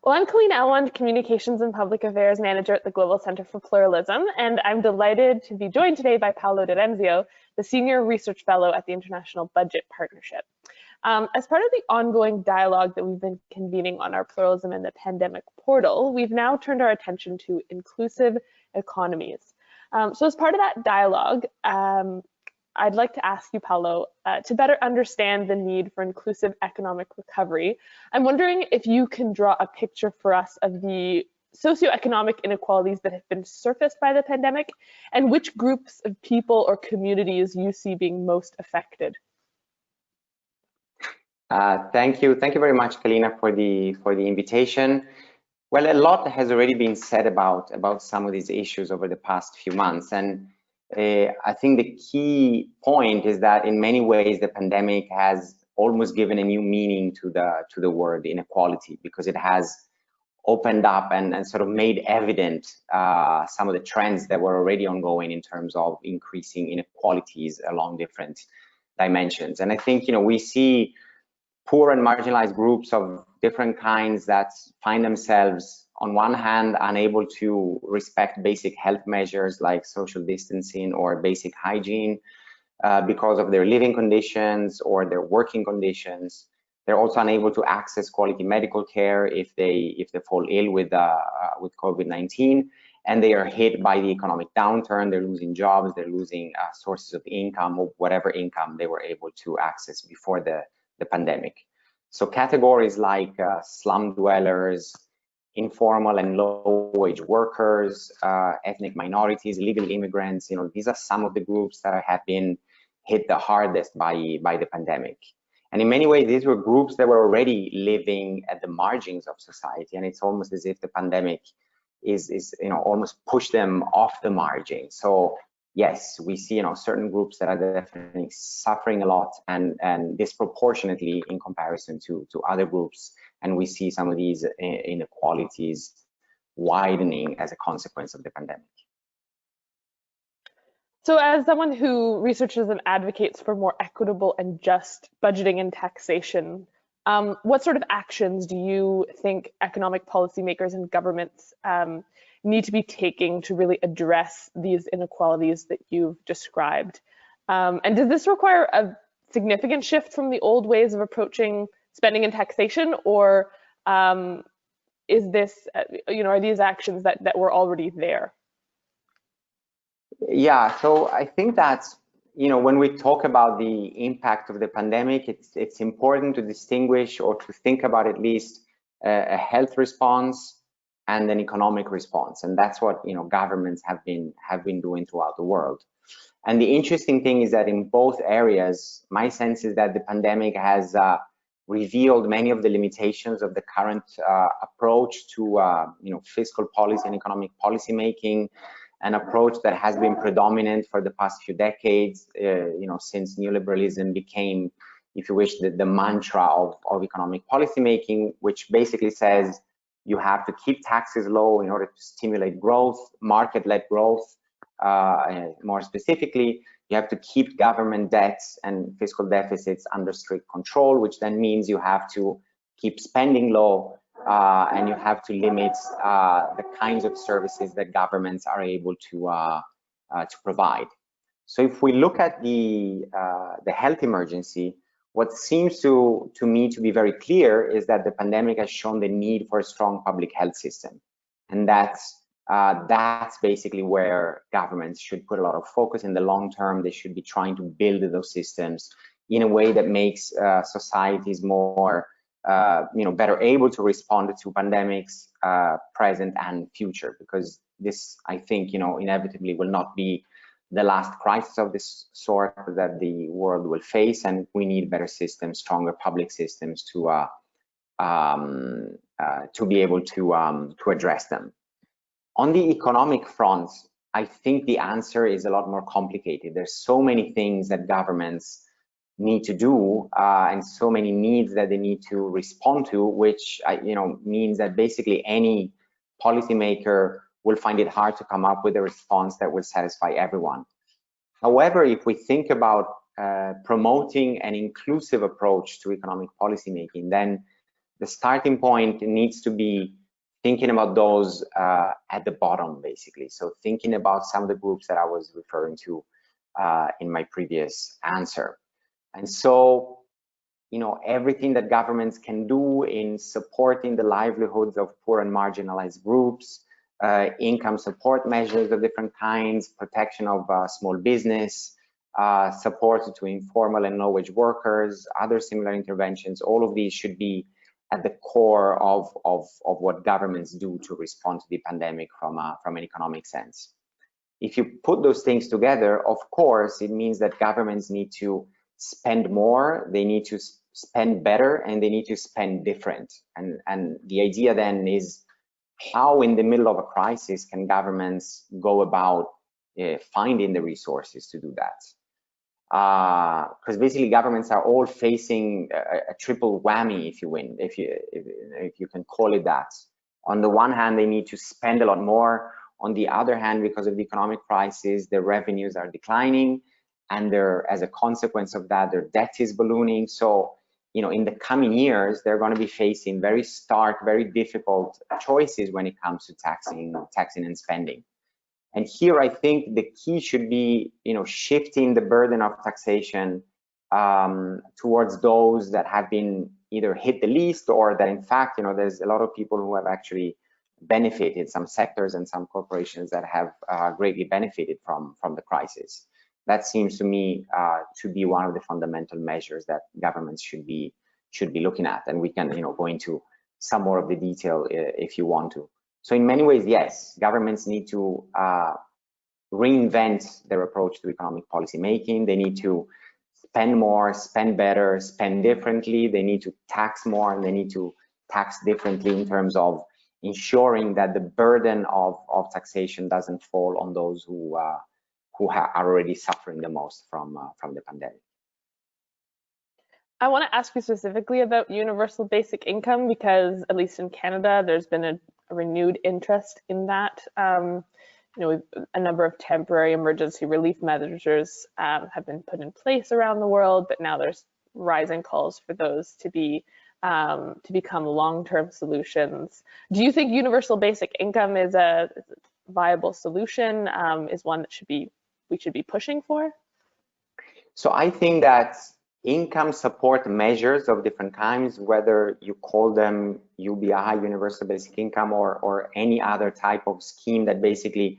Well, I'm Calina Ellwand, Communications and Public Affairs Manager at the Global Center for Pluralism, and I'm delighted to be joined today by Paolo de Renzio, the Senior Research Fellow at the International Budget Partnership. As part of the ongoing dialogue that we've been convening on our Pluralism and the Pandemic portal, we've now turned our attention to inclusive economies. So as part of that dialogue, I'd like to ask you, Paolo, to better understand the need for inclusive economic recovery. I'm wondering if you can draw a picture for us of the socioeconomic inequalities that have been surfaced by the pandemic and which groups of people or communities you see being most affected. Thank you very much, Calina, for the invitation. Well, a lot has already been said about some of these issues over the past few months, and I think the key point is that in many ways the pandemic has almost given a new meaning to the word inequality, because it has opened up and sort of made evident some of the trends that were already ongoing in terms of increasing inequalities along different dimensions. And I think, we see poor and marginalized groups of different kinds that find themselves on one hand unable to respect basic health measures like social distancing or basic hygiene because of their living conditions or their working conditions. They're also unable to access quality medical care if they fall ill with COVID-19, and they are hit by the economic downturn. They're losing jobs, they're losing sources of income, or whatever income they were able to access before the pandemic. So categories like slum dwellers, informal and low-wage workers, ethnic minorities, illegal immigrants, these are some of the groups that have been hit the hardest by the pandemic. And in many ways, these were groups that were already living at the margins of society, and it's almost as if the pandemic is almost pushed them off the margin. So yes, we see certain groups that are definitely suffering a lot and disproportionately in comparison to other groups. And we see some of these inequalities widening as a consequence of the pandemic. So as someone who researches and advocates for more equitable and just budgeting and taxation, what sort of actions do you think economic policymakers and governments need to be taking to really address these inequalities that you've described? And does this require a significant shift from the old ways of approaching spending and taxation, or is this, are these actions that were already there? Yeah, so I think that, when we talk about the impact of the pandemic, it's important to distinguish, or to think about at least a health response and an economic response, and that's what governments have been doing throughout the world. And the interesting thing is that in both areas, my sense is that the pandemic has revealed many of the limitations of the current approach to fiscal policy and economic policy making, an approach that has been predominant for the past few decades, since neoliberalism became, if you wish, the mantra of economic policy making, which basically says you have to keep taxes low in order to stimulate growth, market-led growth. More specifically, you have to keep government debts and fiscal deficits under strict control, which then means you have to keep spending low, and you have to limit the kinds of services that governments are able to provide. So if we look at the health emergency, what seems to me to be very clear is that the pandemic has shown the need for a strong public health system, and that's basically where governments should put a lot of focus in the long term. They should be trying to build those systems in a way that makes societies more, better able to respond to pandemics, present and future, because this, I think, inevitably will not be the last crisis of this sort that the world will face, and we need better systems, stronger public systems to be able to address them. On the economic front, I think the answer is a lot more complicated. There's so many things that governments need to do, and so many needs that they need to respond to, which means that basically any policymaker will find it hard to come up with a response that will satisfy everyone. However, if we think about promoting an inclusive approach to economic policymaking, then the starting point needs to be thinking about those at the bottom, basically. So thinking about some of the groups that I was referring to in my previous answer. And so, you know, everything that governments can do in supporting the livelihoods of poor and marginalized groups, income support measures of different kinds, protection of small business, support to informal and low-wage workers, other similar interventions, all of these should be at the core of what governments do to respond to the pandemic from an economic sense. If you put those things together, of course, it means that governments need to spend more, they need to spend better, and they need to spend different. And the idea then is how in the middle of a crisis can governments go about finding the resources to do that? Because basically governments are all facing a triple whammy, if you can call it that. On the one hand, they need to spend a lot more. On the other hand, because of the economic crisis, their revenues are declining, and as a consequence of that, their debt is ballooning. So, you know, in the coming years, they're going to be facing very stark, very difficult choices when it comes to taxing and spending. And here, I think the key should be, you know, shifting the burden of taxation towards those that have been either hit the least, or that, in fact, you know, there's a lot of people who have actually benefited, some sectors and some corporations that have greatly benefited from the crisis. That seems to me to be one of the fundamental measures that governments should be looking at, and we can, you know, go into some more of the detail if you want to. So in many ways, yes, governments need to reinvent their approach to economic policy making. They need to spend more, spend better, spend differently. They need to tax more, and they need to tax differently in terms of ensuring that the burden of taxation doesn't fall on those who are already suffering the most from the pandemic. I want to ask you specifically about universal basic income, because at least in Canada, there's been a renewed interest in that. You know, a number of temporary emergency relief measures have been put in place around the world, but now there's rising calls for those to become long-term solutions. Do you think universal basic income is a viable solution? Is one that we should be pushing for? So I think that income support measures of different kinds, whether you call them UBI, universal basic income, or any other type of scheme that basically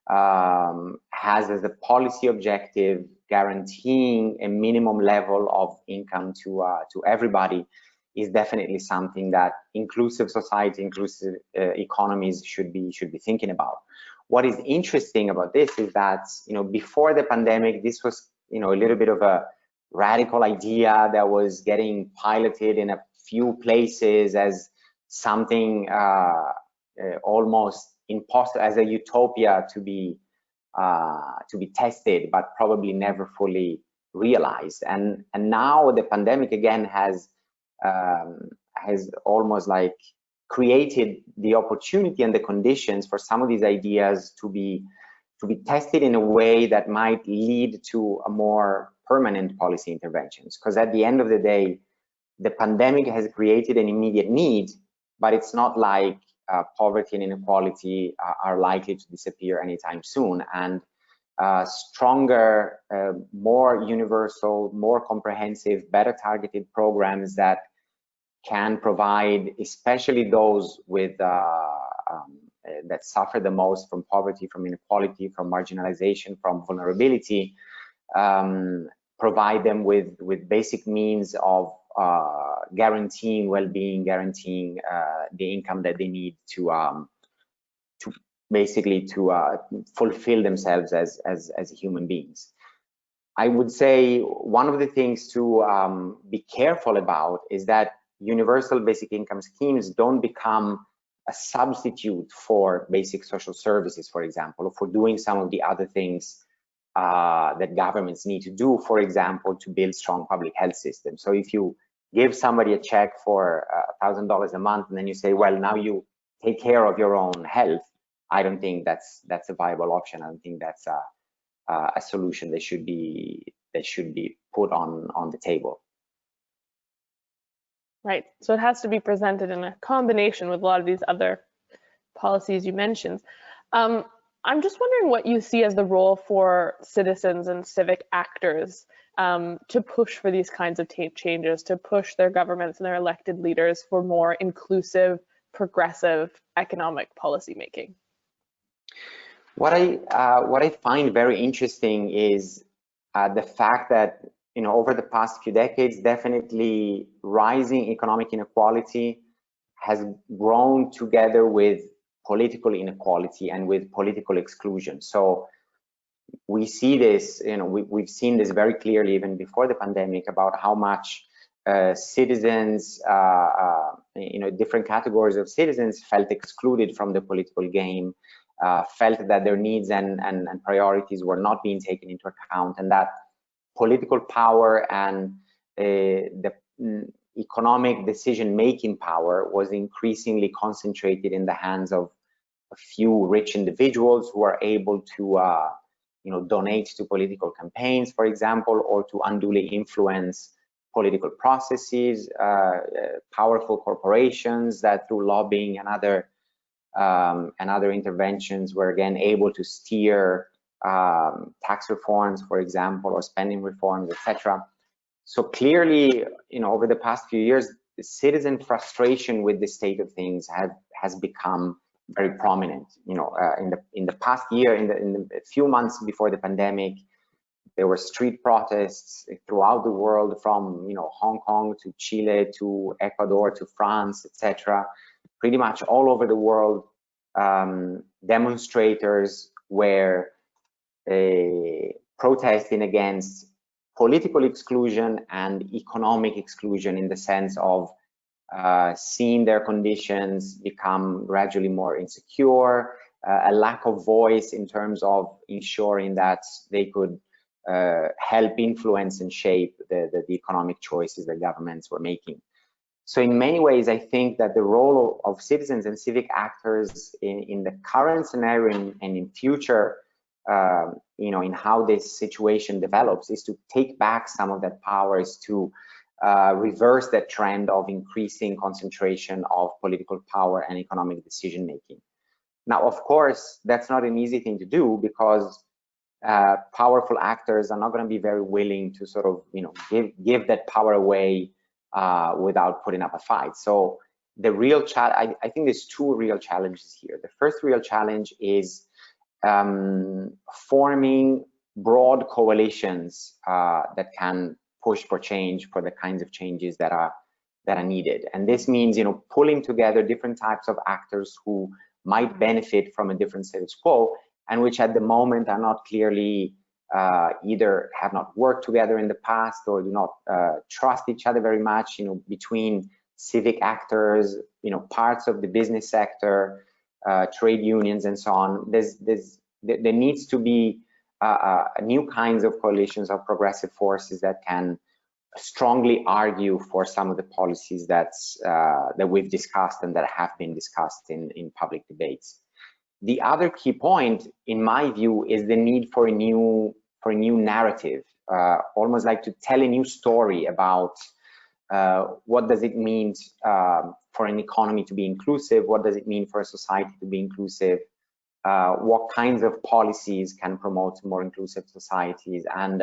has as a policy objective guaranteeing a minimum level of income to everybody, is definitely something that inclusive society, inclusive economies should be thinking about. What is interesting about this is that, you know, before the pandemic, this was, you know, a little bit of a radical idea that was getting piloted in a few places as something almost impossible, as a utopia to be tested, but probably never fully realized. And now the pandemic again has almost like created the opportunity and the conditions for some of these ideas to be tested in a way that might lead to a more permanent policy interventions. Because at the end of the day, the pandemic has created an immediate need, but it's not like poverty and inequality are likely to disappear anytime soon. And stronger, more universal, more comprehensive, better targeted programs that can provide, especially those with that suffer the most from poverty, from inequality, from marginalization, from vulnerability, provide them with basic means of guaranteeing well-being, guaranteeing the income that they need to basically fulfill themselves as human beings. I would say one of the things to be careful about is that universal basic income schemes don't become a substitute for basic social services, for example, or for doing some of the other things that governments need to do, for example, to build strong public health systems. So if you give somebody a check for $1,000 a month and then you say, well, now you take care of your own health, I don't think that's a viable option. I don't think that's a solution that should be put on the table. Right. So it has to be presented in a combination with a lot of these other policies you mentioned. I'm just wondering what you see as the role for citizens and civic actors to push for these kinds of changes, to push their governments and their elected leaders for more inclusive, progressive economic policy making. What I find very interesting is the fact that, you know, over the past few decades, definitely rising economic inequality has grown together with political inequality and with political exclusion. So we see this, you know, we've seen this very clearly even before the pandemic about how much citizens, you know, different categories of citizens felt excluded from the political game, felt that their needs and priorities were not being taken into account, and that political power and the economic decision-making power was increasingly concentrated in the hands of a few rich individuals who are able to you know, donate to political campaigns, for example, or to unduly influence political processes, powerful corporations that through lobbying and other interventions were again able to steer tax reforms, for example, or spending reforms, etc. So clearly, you know, over the past few years, the citizen frustration with the state of things has become very prominent. You know, in the past year, in the few months before the pandemic, there were street protests throughout the world, from, you know, Hong Kong to Chile to Ecuador to France, etc. Pretty much all over the world, demonstrators were protesting against political exclusion and economic exclusion, in the sense of seeing their conditions become gradually more insecure, a lack of voice in terms of ensuring that they could help influence and shape the economic choices that governments were making. So in many ways, I think that the role of citizens and civic actors in the current scenario and in future, you know, in how this situation develops, is to take back some of that power, is to reverse that trend of increasing concentration of political power and economic decision making. Now, of course, that's not an easy thing to do, because powerful actors are not going to be very willing to sort of, you know, give that power away without putting up a fight. So the real challenge, I think there's two real challenges here. The first real challenge is forming broad coalitions that can push for change, for the kinds of changes that are needed. And this means, you know, pulling together different types of actors who might benefit from a different status quo, and which at the moment are not clearly either have not worked together in the past, or do not trust each other very much, you know, between civic actors, you know, parts of the business sector, trade unions, and so on. There needs to be new kinds of coalitions of progressive forces that can strongly argue for some of the policies that we've discussed and that have been discussed in public debates. The other key point, in my view, is the need for a new narrative, almost like to tell a new story about what does it mean for an economy to be inclusive, what does it mean for a society to be inclusive, what kinds of policies can promote more inclusive societies, and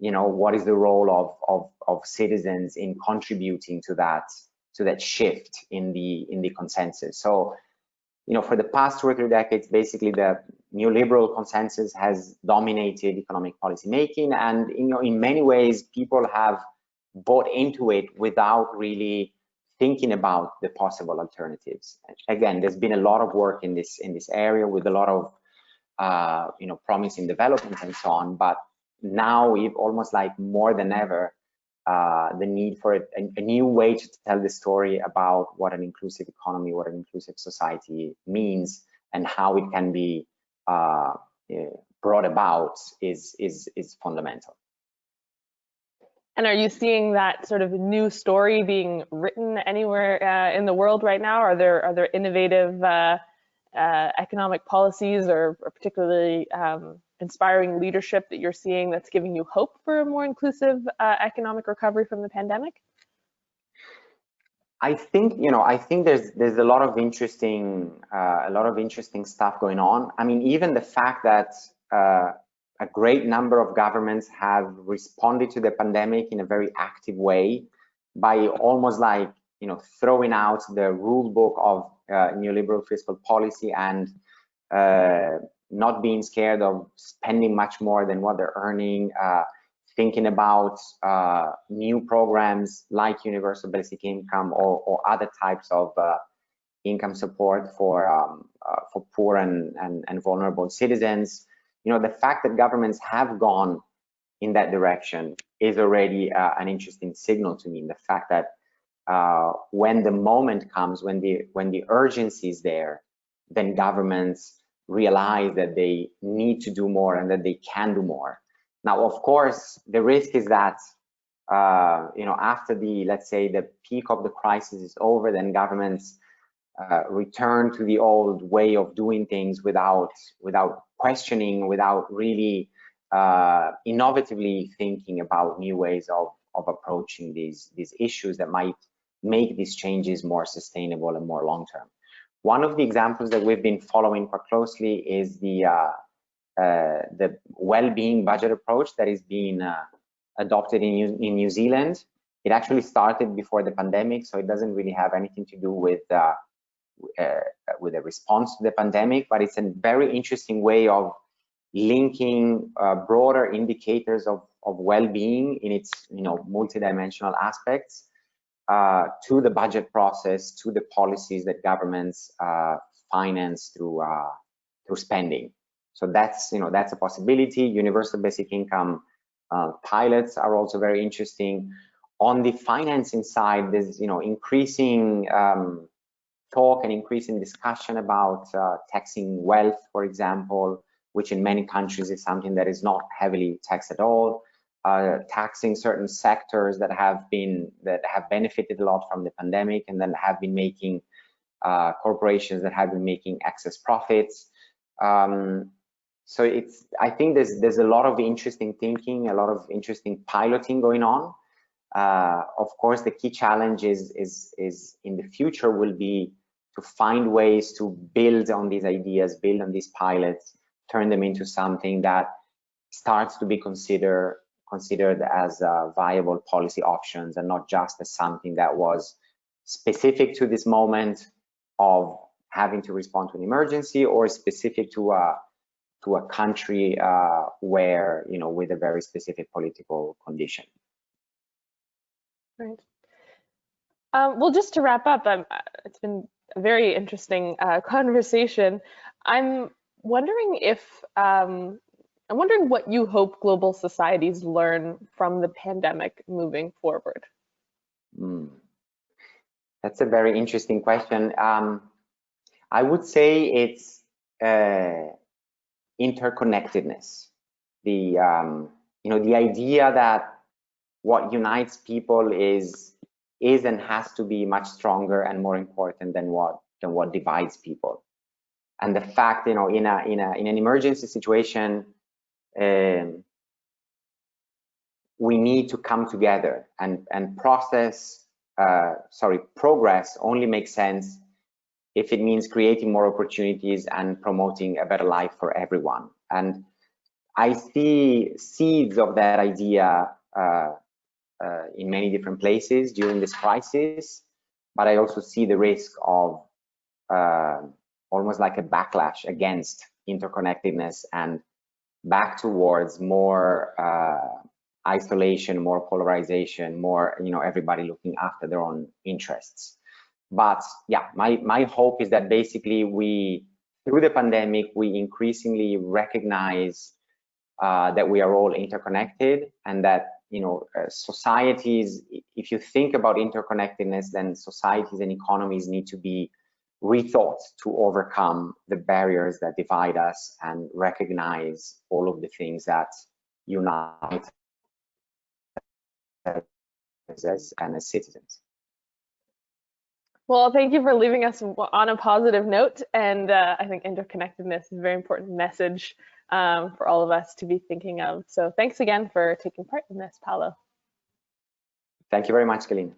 you know, what is the role of citizens in contributing to that shift in the consensus. So, you know, for the past 2 or 3 decades, basically the neoliberal consensus has dominated economic policy making, and, you know, in many ways people have bought into it without really thinking about the possible alternatives. Again, there's been a lot of work in this area with a lot of you know, promising developments and so on, but now we've almost like more than ever the need for a new way to tell the story about what an inclusive economy, what an inclusive society means, and how it can be brought about is fundamental. And are you seeing that sort of new story being written anywhere in the world right now? Are there innovative economic policies or particularly inspiring leadership that you're seeing that's giving you hope for a more inclusive economic recovery from the pandemic? I think, you know, I think there's a lot of interesting stuff going on. I mean, even the fact that a great number of governments have responded to the pandemic in a very active way by almost like, you know, throwing out the rule book of neoliberal fiscal policy and not being scared of spending much more than what they're earning, thinking about new programs like universal basic income or other types of income support for poor and vulnerable citizens. You know, the fact that governments have gone in that direction is already an interesting signal to me. The fact that when the moment comes, when the urgency is there, then governments realize that they need to do more and that they can do more. Now, of course, the risk is that you know, after the, let's say, the peak of the crisis is over, then governments return to the old way of doing things without questioning, without really innovatively thinking about new ways of approaching these issues that might make these changes more sustainable and more long-term. One of the examples that we've been following quite closely is the well-being budget approach that is being adopted in New Zealand. It actually started before the pandemic, so it doesn't really have anything to do with a response to the pandemic, but it's a very interesting way of linking broader indicators of well-being in its, you know, multidimensional aspects to the budget process, to the policies that governments finance through spending. So that's, you know, that's a possibility. Universal basic income pilots are also very interesting. On the financing side, there's, you know, increasing talk and increasing discussion about taxing wealth, for example, which in many countries is something that is not heavily taxed at all. Taxing certain sectors that have benefited a lot from the pandemic and then have been making corporations that have been making excess profits. So I think there's a lot of interesting thinking, a lot of interesting piloting going on. Of course, the key challenge is in the future will be to find ways to build on these ideas, build on these pilots, turn them into something that starts to be considered as viable policy options and not just as something that was specific to this moment of having to respond to an emergency or specific to a country where, you know, with a very specific political condition. Right. Well, just to wrap up, it's been a very interesting conversation. I'm wondering what you hope global societies learn from the pandemic moving forward. That's a very interesting question. I would say it's interconnectedness. The you know, the idea that what unites people is and has to be much stronger and more important than what divides people. And the fact, you know, in an emergency situation, we need to come together and progress only makes sense if it means creating more opportunities and promoting a better life for everyone. And I see seeds of that idea in many different places during this crisis, but I also see the risk of almost like a backlash against interconnectedness and back towards more isolation, more polarization, more, you know, everybody looking after their own interests. But yeah, my hope is that basically through the pandemic, we increasingly recognize that we are all interconnected and that, you know, societies, if you think about interconnectedness, then societies and economies need to be rethought to overcome the barriers that divide us and recognize all of the things that unite us as citizens. Well, thank you for leaving us on a positive note. And I think interconnectedness is a very important message for all of us to be thinking of. So thanks again for taking part in this, Paolo. Thank you very much, Calina.